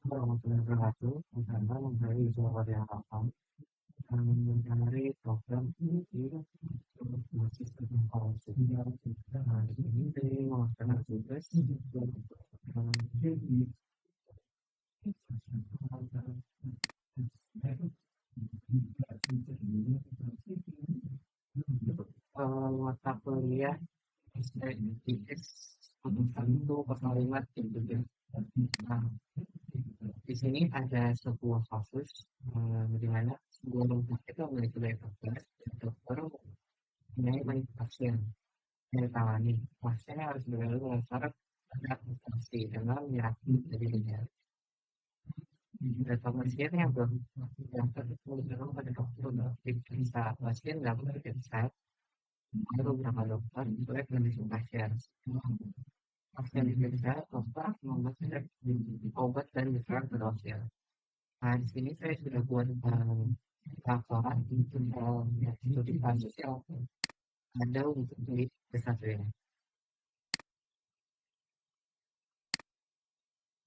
Warahmatullahi wabarakatuh. Pertama, memberi jawaban yang apa? Mencari program ini masih informasi. Nah, di sini saya melaksanakan tugas jadi mata kuliah STIS satu kalimat gitu ya. Nah, di sini ada sebuah kasus di mana sebuah rumah itu memiliki banyak dokter mempunyai banyak pasien yang ditangani. Pasien harus berlalu dengan syarat adaptasi dalam menyerahkan dirinya. Data pasien yang yang terkait pada dokter diperiksa pasien dapat diperiksa ada beberapa dokter boleh kondisi pasien. Pasien diperiksa dokter memberikan obat dan diserang ke pasien. Nah, di sini saya sudah buat laporan untuk studi kasus yang ada untuk di desa ini.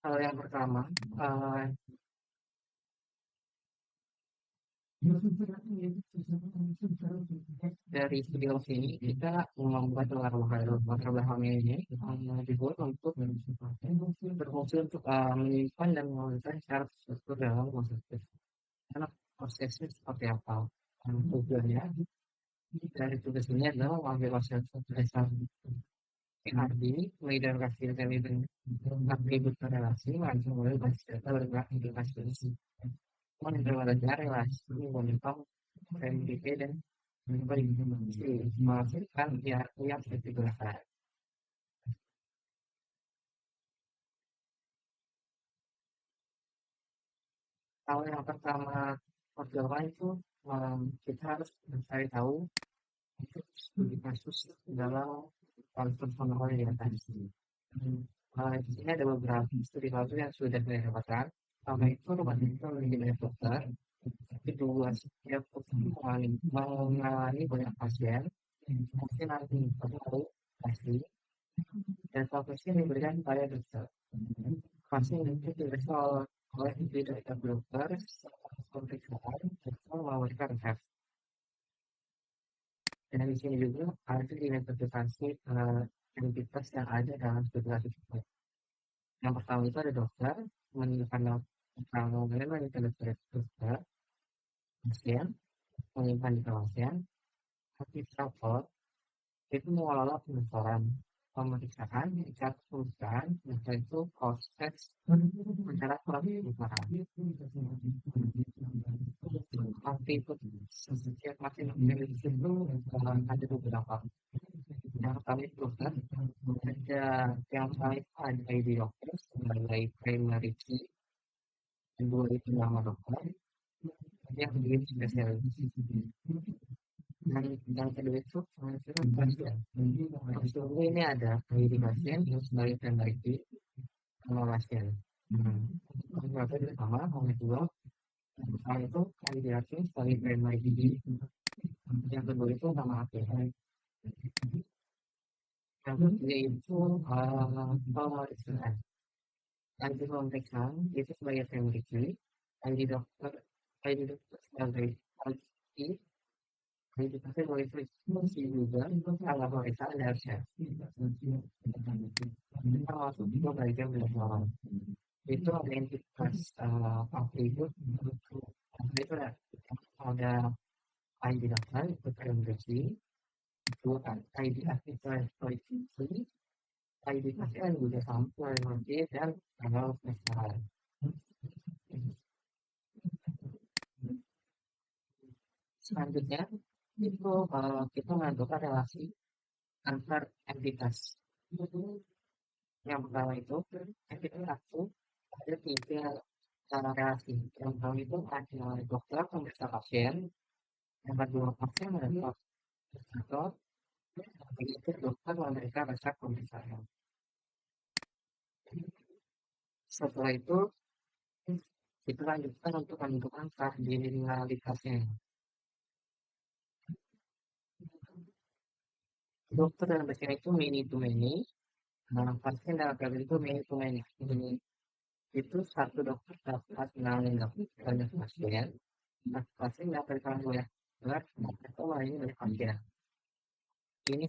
Hal yang pertama, eh, dari video ini kita membuat latar belakang ini dibuat untuk berfungsi untuk menyimpan dan mengalir secara terstruktur dalam konsep. Karena prosesnya seperti apa? Tujuannya dari tugas ini adalah mengambil hasil dasar PRD, mulai dari hasil atribut korelasi, langsung mulai basis data bergerak implikasi. Mengelola relasi menyimpang PMDP dan menghasilkan yang digunakan. Kalau yang pertama perjalanan itu kita harus mencari tahu untuk studi kasus dalam kasus pengalaman yang tadi. Di sini ada beberapa studi kasus yang sudah saya dapatkan. Pertama itu rumah sakit memiliki banyak dokter. Kedua, setiap mengalami banyak pasien. Pasien nanti tahu pasti dan fokusnya yang diberikan pada dokter. Pasien itu diperiksa oleh tidak dokter, pemeriksaan, atau memberikan resep. Dan di sini juga ada identifikasi identitas yang ada dalam studi tersebut. Yang pertama itu ada dokter, menyimpan menyimpan dokter, pasien, menyimpan di pasien, administrator, itu mengelola pendaftaran pemeriksaan, mencatat perusahaan, dan itu proses mencatat surat pendaftaran. Tapi itu setiap masih memiliki itu ada beberapa. Yang pertama itu kan ada yang lain ada ID dokter sebagai primary key, kedua itu nama dokter, yang kedua spesialis. Dan kedua itu pasien. Sebelumnya ini ada ID pasien yang sebagai primary key sama pasien. Yang pertama, yang kedua, itu ID pasien sebagai primary key. Yang kedua itu nama API. Yang ketiga itu pemeriksaan. ID pemeriksaan itu sebagai primary key, ID dokter, ID dokter sebagai ID, ID dokter sebagai fungsi juga untuk pemeriksaan dasar. Ini termasuk juga bagian pendaftaran. Itu ada entitas atribut itu ada ID dokter itu primary key, itu kan ID aktivitas proyeksi, ID pasien juga sampai nanti dan tanggal pendaftaran. Selanjutnya itu kita menentukan relasi antar entitas. Yang pertama itu entitas satu ada tiga cara relasi. Yang pertama itu ada dokter pemeriksa pasien, yang kedua pasien adalah dokter, yang ketiga dokter memberikan resep pemeriksaan. Setelah itu kita lanjutkan untuk menentukan kardinalitasnya. Dokter dan pasien itu many to many, pasien dalam keadaan itu many to many. itu satu dokter dapat menangani banyak pasien, nah pasien dapat kamu ya, berat, atau lain dari pasien. Ini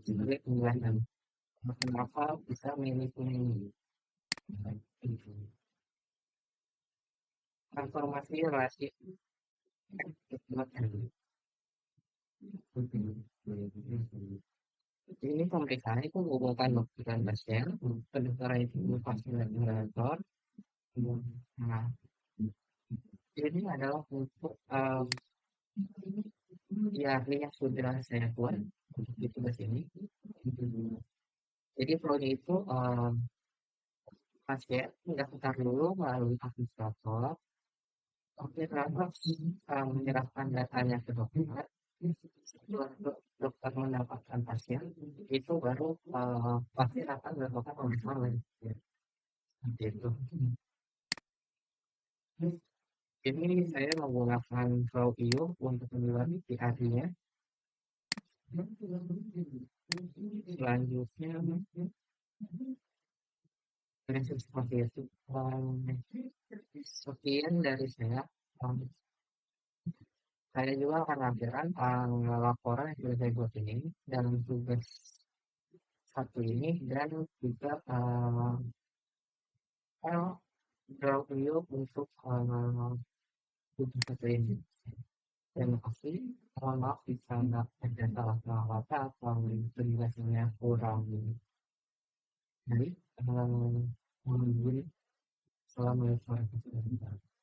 sebagai penjelasan kenapa bisa milih ini. Transformasi relasi ini pemeriksaan itu menghubungkan dokter dan pasien, pendaftaran itu pasien dan moderator. Nah, ini adalah untuk ya ini yang sudah saya buat untuk tugas ini. Jadi flow-nya itu pasien mendaftar dulu melalui administrator, oke terus menyerahkan datanya ke dokter. Setelah dokter mendapatkan pasien, itu baru pasien akan melakukan pemeriksaan. Ya, seperti itu. Ini saya menggunakan Flow IO untuk membuat PRI-nya. Selanjutnya, seperti itu. Sekian dari saya. Um, saya juga akan lampirkan laporan yang sudah saya buat ini dalam tugas satu ini dan juga draw view untuk tugas satu ini. Terima kasih. Mohon maaf bisa nggak ada salah-salah kata atau penjelasannya kurang baik. Mungkin Assalamualaikum warahmatullahi wabarakatuh.